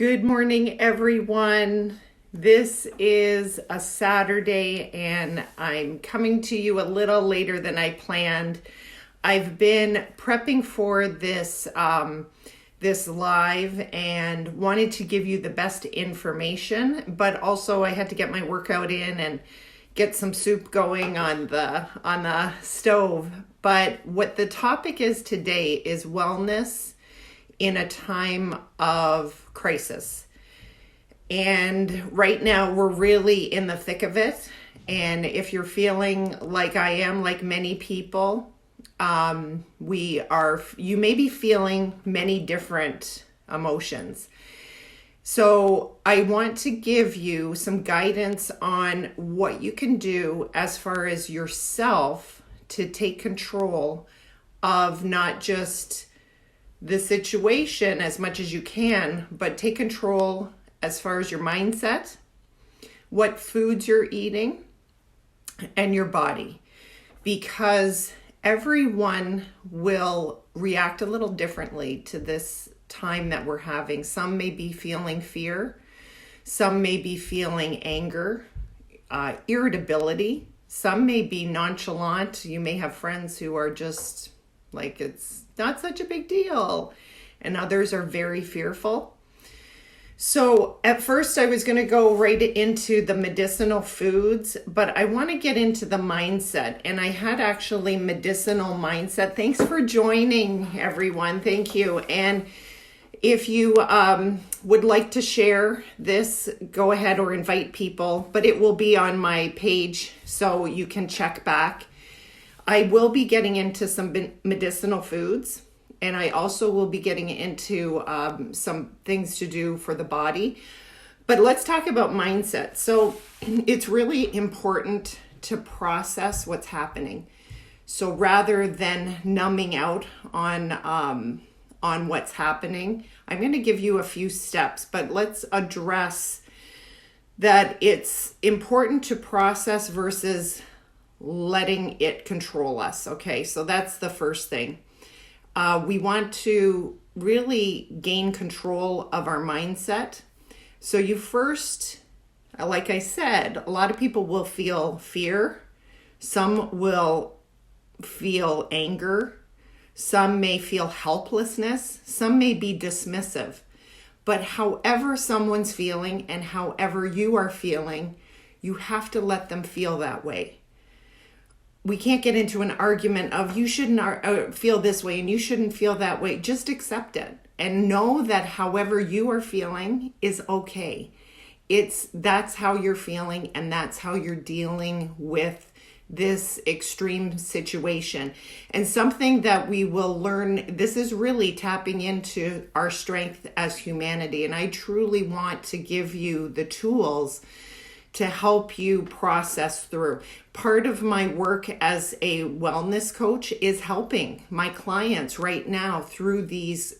Good morning, everyone. This is a Saturday, and I'm coming to you a little later than I planned. I've been prepping for this live and wanted to give you the best information, but also I had to get my workout in and get some soup going on the stove. But what the topic is today is wellness in a time of crisis. And right now we're really in the thick of it. And if you're feeling like I am, like many people, you may be feeling many different emotions. So I want to give you some guidance on what you can do as far as yourself to take control of not just the situation as much as you can, but take control as far as your mindset, what foods you're eating, and your body. Because everyone will react a little differently to this time that we're having. Some may be feeling fear, some may be feeling anger, irritability, some may be nonchalant. You may have friends who are just like, it's not such a big deal, and others are very fearful. So at first I was going to go right into the medicinal foods, but I want to get into the mindset. And I had actually medicinal mindset. Thanks for joining, everyone. Thank you. And if you would like to share this, go ahead or invite people, but it will be on my page so you can check back. I will be getting into some medicinal foods, and I also will be getting into some things to do for the body. But let's talk about mindset. So it's really important to process what's happening. So rather than numbing out on what's happening, I'm going to give you a few steps, but let's address that it's important to process versus letting it control us. Okay, so that's the first thing. We want to really gain control of our mindset. So you first, like I said, a lot of people will feel fear. Some will feel anger. Some may feel helplessness. Some may be dismissive. But however someone's feeling and however you are feeling, you have to let them feel that way. We can't get into an argument of you shouldn't feel this way and you shouldn't feel that way. Just accept it and know that however you are feeling is okay. That's how you're feeling, and that's how you're dealing with this extreme situation. And something that we will learn, this is really tapping into our strength as humanity. And I truly want to give you the tools to help you process through. Part of my work as a wellness coach is helping my clients right now through these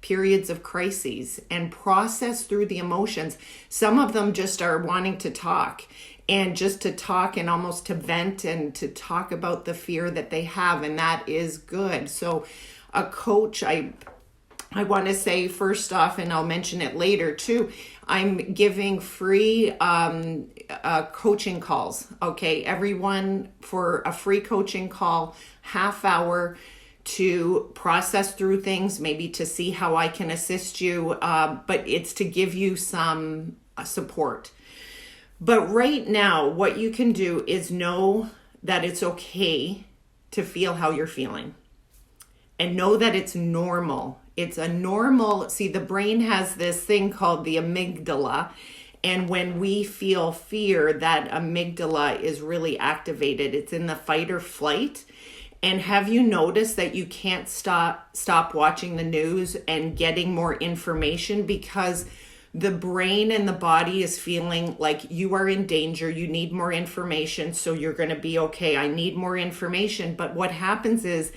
periods of crises and process through the emotions. Some of them just are wanting to talk, and just to talk and almost to vent and to talk about the fear that they have, and that is good. So a coach, I want to say first off, and I'll mention it later too, I'm giving free coaching calls. Okay, everyone, for a free coaching call, half hour to process through things, maybe to see how I can assist you, but it's to give you some support. But right now, what you can do is know that it's okay to feel how you're feeling, and know that it's normal. It's a normal, see, the brain has this thing called the amygdala. And when we feel fear, that amygdala is really activated. It's in the fight or flight. And have you noticed that you can't stop watching the news and getting more information, because the brain and the body is feeling like you are in danger. You need more information, so you're going to be okay. I need more information. But what happens is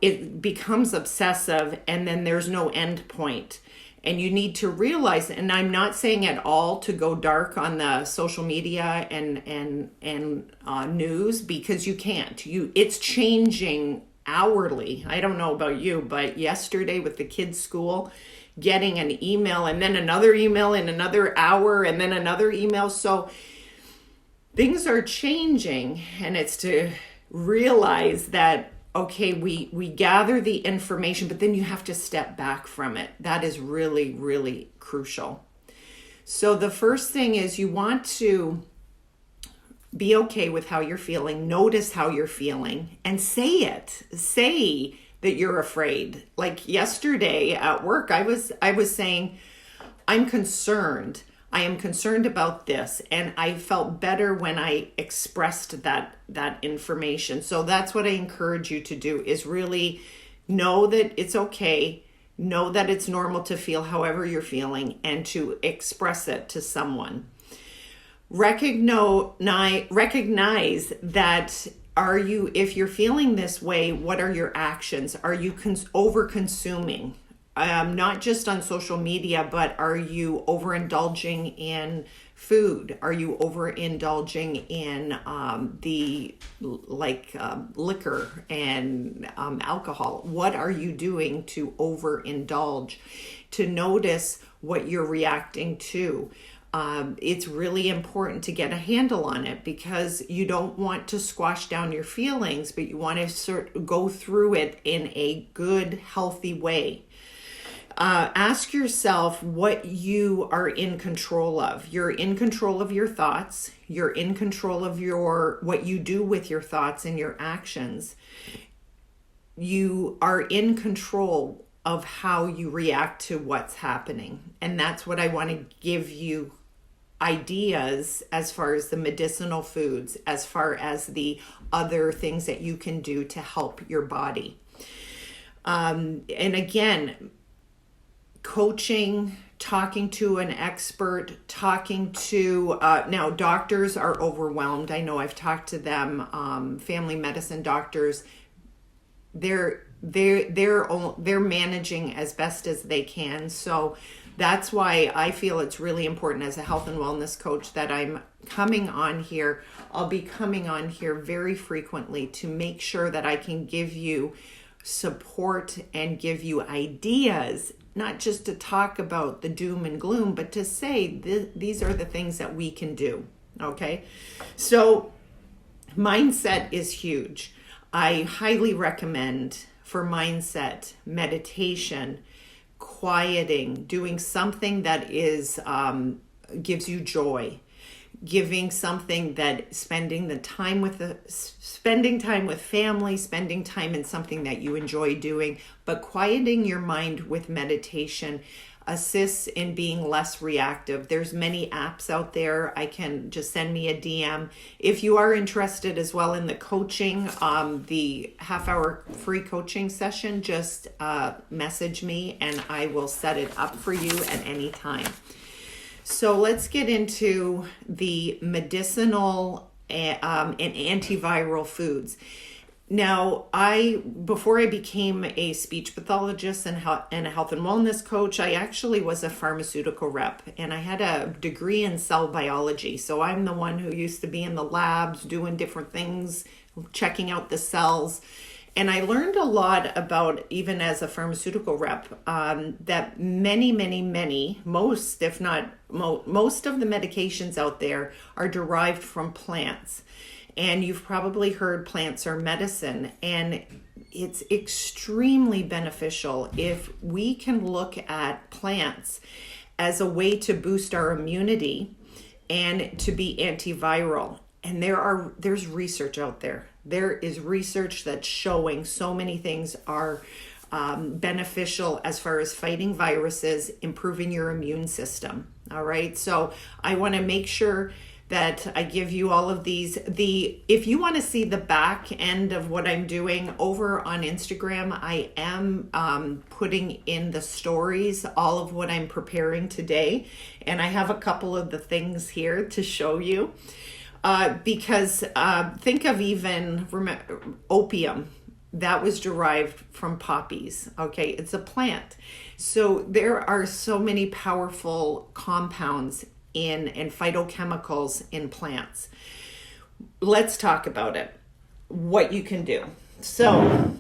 it becomes obsessive, and then there's no end point. And you need to realize, and I'm not saying at all to go dark on the social media and news, because you can't. It's changing hourly. I don't know about you, but yesterday with the kids' school, getting an email and then another email in another hour and then another email. So things are changing, and it's to realize that, okay, we gather the information, but then you have to step back from it. That is really, really crucial. So the first thing is you want to be okay with how you're feeling, notice how you're feeling, and say it. Say that you're afraid. Like yesterday at work, I was saying, I'm concerned. I am concerned about this. And I felt better when I expressed that information. So that's what I encourage you to do, is really know that it's okay. Know that it's normal to feel however you're feeling, and to express it to someone. Recognize that, if you're feeling this way, what are your actions? Are you over-consuming? Not just on social media, but are you overindulging in food? Are you overindulging in liquor and alcohol? What are you doing to overindulge? To notice what you're reacting to. It's really important to get a handle on it, because you don't want to squash down your feelings, but you want to go through it in a good, healthy way. Ask yourself what you are in control of. You're in control of your thoughts. You're in control of what you do with your thoughts and your actions. You are in control of how you react to what's happening. And that's what I want to give you ideas as far as the medicinal foods, as far as the other things that you can do to help your body. And again, coaching, talking to an expert, now doctors are overwhelmed. I know I've talked to them, family medicine doctors. They're managing as best as they can. So that's why I feel it's really important as a health and wellness coach that I'm coming on here. I'll be coming on here very frequently to make sure that I can give you support and give you ideas, not just to talk about the doom and gloom, but to say these are the things that we can do. Okay. So mindset is huge. I highly recommend for mindset, meditation, quieting, doing something that is gives you joy, giving something that spending time with family, spending time in something that you enjoy doing, but quieting your mind with meditation assists in being less reactive. There's many apps out there. I can just send me a DM. If you are interested as well in the coaching, the half-hour free coaching session, just message me and I will set it up for you at any time. So let's get into the medicinal and antiviral foods. Now, before I became a speech pathologist and a health and wellness coach, I actually was a pharmaceutical rep, and I had a degree in cell biology. So I'm the one who used to be in the labs doing different things, checking out the cells. And I learned a lot about, even as a pharmaceutical rep, that most, if not most of the medications out there are derived from plants. And you've probably heard plants are medicine, and it's extremely beneficial if we can look at plants as a way to boost our immunity and to be antiviral. And there's research out there. There is research that's showing so many things are beneficial as far as fighting viruses, improving your immune system. All right. So I want to make sure that I give you all of these. If you want to see the back end of what I'm doing over on Instagram, I am putting in the stories, all of what I'm preparing today. And I have a couple of the things here to show you. Because think of opium. That was derived from poppies. Okay, it's a plant. So there are so many powerful compounds and phytochemicals in plants. Let's talk about it. What you can do. So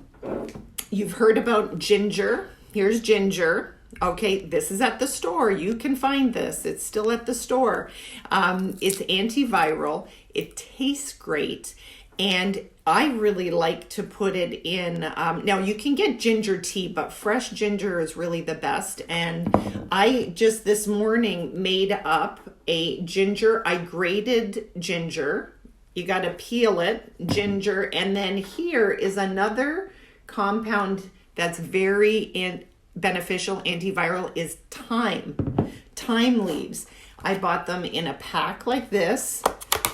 you've heard about ginger. Here's ginger. Okay, this is at the store. You can find this. It's still at the store. It's antiviral. It tastes great. And I really like to put it in. Now, you can get ginger tea, but fresh ginger is really the best. And I just this morning made up a ginger. I grated ginger. You got to peel it, ginger. And then here is another compound that's very beneficial, antiviral, is thyme. Thyme leaves. I bought them in a pack like this.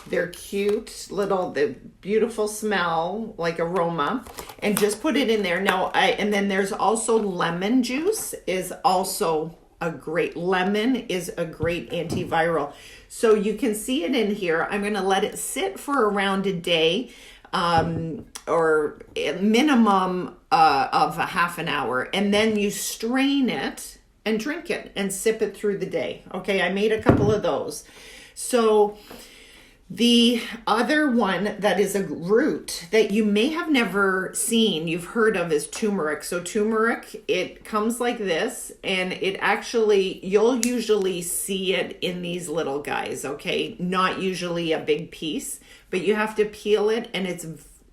They're cute, the beautiful smell, like aroma, and just put it in there. Now, and then there's also lemon juice lemon is a great antiviral. So you can see it in here. I'm going to let it sit for around a day, or a minimum of a half an hour. And then you strain it and drink it and sip it through the day. Okay, I made a couple of those. So the other one that is a root that you may have never seen, you've heard of, is turmeric. So turmeric, it comes like this, and it actually, you'll usually see it in these little guys, okay? Not usually a big piece, but you have to peel it, and it's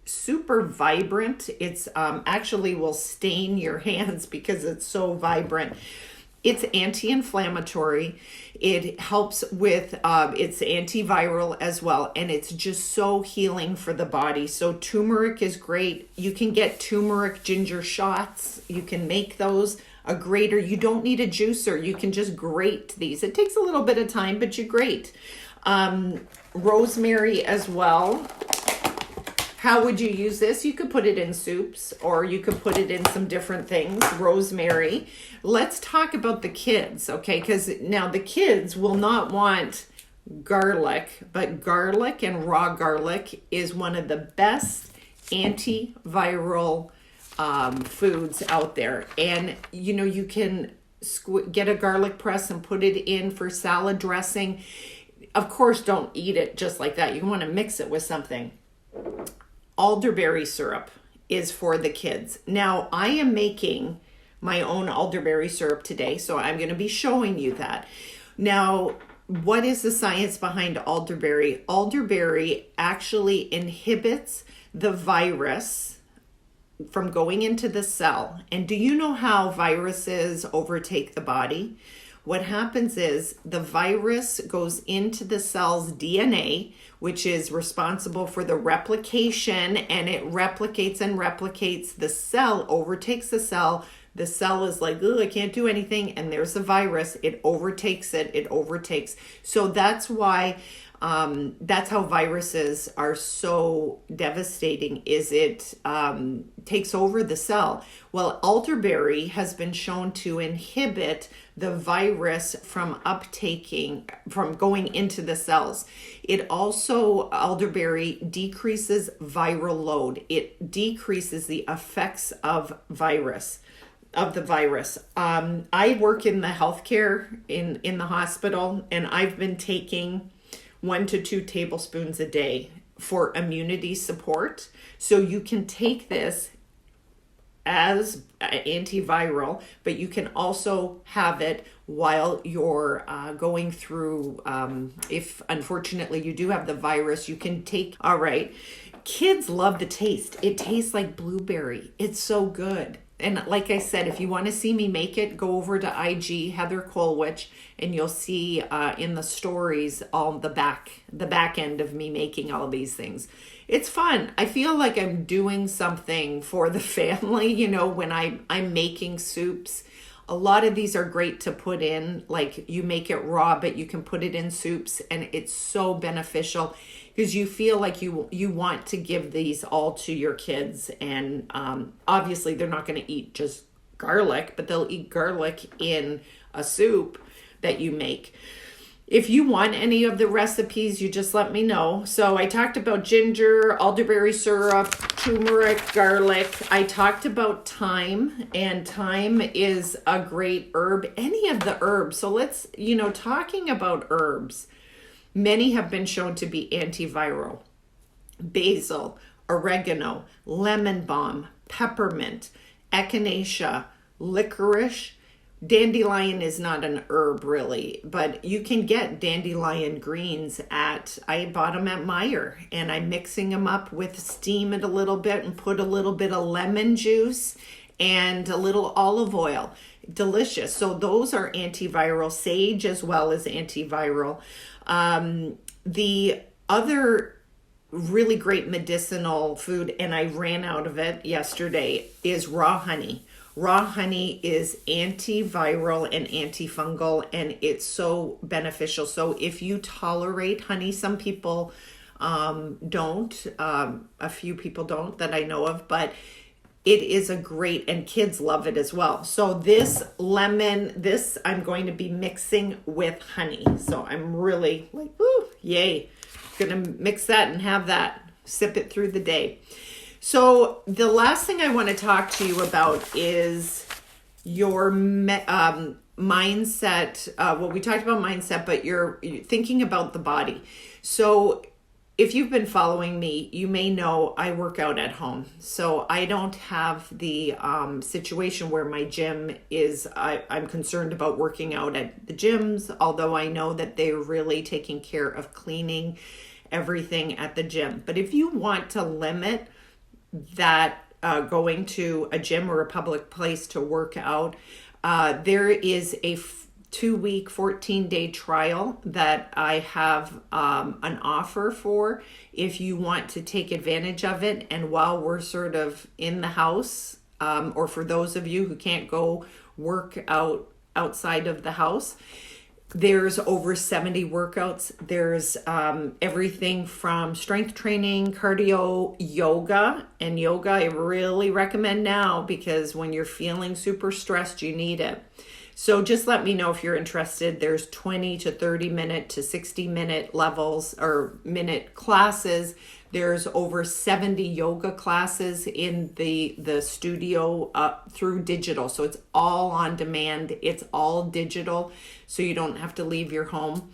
super vibrant. It's actually will stain your hands because it's so vibrant. It's anti-inflammatory. It helps with, it's antiviral as well. And it's just so healing for the body. So turmeric is great. You can get turmeric ginger shots. You can make those. A grater. You don't need a juicer. You can just grate these. It takes a little bit of time, but you grate. Rosemary as well. How would you use this? You could put it in soups, or you could put it in some different things. Rosemary. Let's talk about the kids, okay? Because now the kids will not want garlic, but garlic and raw garlic is one of the best antiviral foods out there. And you can get a garlic press and put it in for salad dressing. Of course, don't eat it just like that. You want to mix it with something. Elderberry syrup is for the kids. Now, I am making my own elderberry syrup today, so I'm going to be showing you that. Now, what is the science behind elderberry? Elderberry actually inhibits the virus from going into the cell. And do you know how viruses overtake the body? What happens is the virus goes into the cell's DNA, which is responsible for the replication, and it replicates and replicates. The cell overtakes the cell. The cell is like, oh, I can't do anything. And there's the virus. It overtakes it. It overtakes. So that's why, that's how viruses are so devastating, is it takes over the cell. Well, elderberry has been shown to inhibit the virus from going into the cells. It also, elderberry decreases viral load. It decreases the effects of the virus. I work in the healthcare in the hospital, and I've been taking 1 to 2 tablespoons a day for immunity support. So you can take this as antiviral, but you can also have it while you're going through, if unfortunately you do have the virus, you can take, all right. Kids love the taste. It tastes like blueberry. It's so good. And like I said, if you want to see me make it, go over to IG, Heather Colwich, and you'll see in the stories all the back end of me making all these things. It's fun. I feel like I'm doing something for the family, when I'm making soups. A lot of these are great to put in, like you make it raw, but you can put it in soups, and it's so beneficial because you feel like you want to give these all to your kids. And obviously they're not going to eat just garlic, but they'll eat garlic in a soup that you make. If you want any of the recipes, you just let me know. So I talked about ginger, elderberry syrup, turmeric, garlic. I talked about thyme, and thyme is a great herb. Any of the herbs. So let's, talking about herbs, many have been shown to be antiviral. Basil, oregano, lemon balm, peppermint, echinacea, licorice, dandelion is not an herb really, but you can get dandelion greens I bought them at Meijer, and I'm mixing them up with steam it a little bit and put a little bit of lemon juice and a little olive oil. Delicious. So those are antiviral, sage as well as antiviral. The other really great medicinal food, and I ran out of it yesterday, is raw honey. Raw honey is antiviral and antifungal, and it's so beneficial. So if you tolerate honey, some people don't, a few people don't that I know of, but it is a great, and kids love it as well. So this I'm going to be mixing with honey. So I'm really like, woo, yay. Gonna mix that and have that, sip it through the day. So the last thing I want to talk to you about is your mindset. Well, we talked about mindset, but you're thinking about the body. So if you've been following me, you may know I work out at home. So I don't have the situation where my gym is, I'm concerned about working out at the gyms, although I know that they're really taking care of cleaning everything at the gym. But if you want to limit that going to a gym or a public place to work out, there is a 2-week, 14-day trial that I have an offer for if you want to take advantage of it. And while we're sort of in the house, or for those of you who can't go work out outside of the house, there's over 70 workouts. There's everything from strength training, cardio, yoga. And yoga I really recommend now, because when you're feeling super stressed, you need it. So just let me know if you're interested. There's 20 to 30 minute to 60 minute levels or minute classes. There's over 70 yoga classes in the studio through digital. So it's all on demand. It's all digital, so you don't have to leave your home.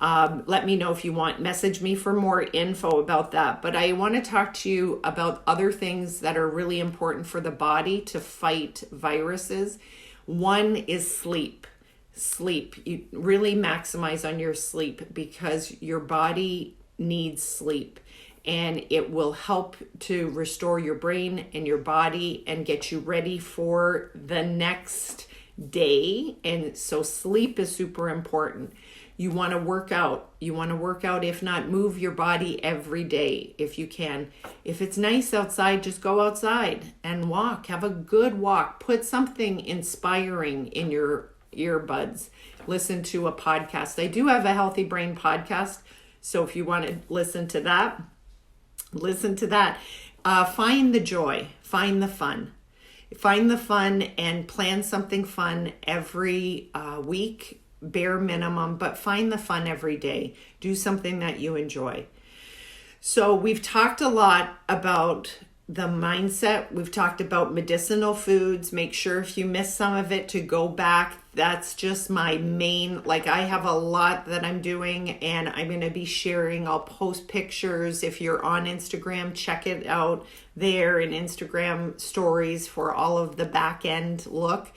Let me know if you want. Message me for more info about that. But I want to talk to you about other things that are really important for the body to fight viruses. One is sleep. Sleep. You really maximize on your sleep, because your body needs sleep, and it will help to restore your brain and your body and get you ready for the next day. And so sleep is super important. You want to work out. You want to work out, if not move your body every day if you can. If it's nice outside, just go outside and walk. Have a good walk. Put something inspiring in your earbuds. Listen to a podcast. I do have a Healthy Brain podcast, so if you want to listen to that, listen to that. Find the joy. Find the fun. Find the fun and plan something fun every week. Bare minimum, but find the fun every day. Do something that you enjoy. So we've talked a lot about the mindset. We've talked about medicinal foods. Make sure if you missed some of it to go back. That's just my main, I have a lot that I'm doing, and I'm going to be sharing. I'll post pictures. If you're on Instagram, check it out there in Instagram stories for all of the back end look.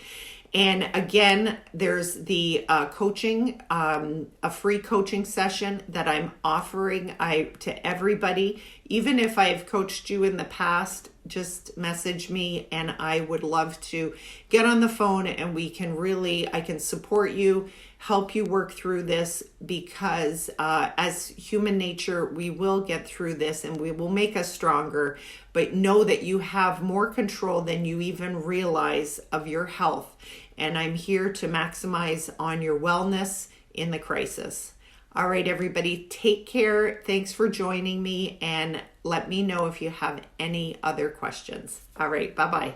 And again, there's the coaching, a free coaching session that I'm offering to everybody. Even if I've coached you in the past, just message me, and I would love to get on the phone, and I can support you, help you work through this, because as human nature, we will get through this and we will make us stronger. But know that you have more control than you even realize of your health. And I'm here to maximize on your wellness in the crisis. All right, everybody, take care. Thanks for joining me, and let me know if you have any other questions. All right, bye-bye.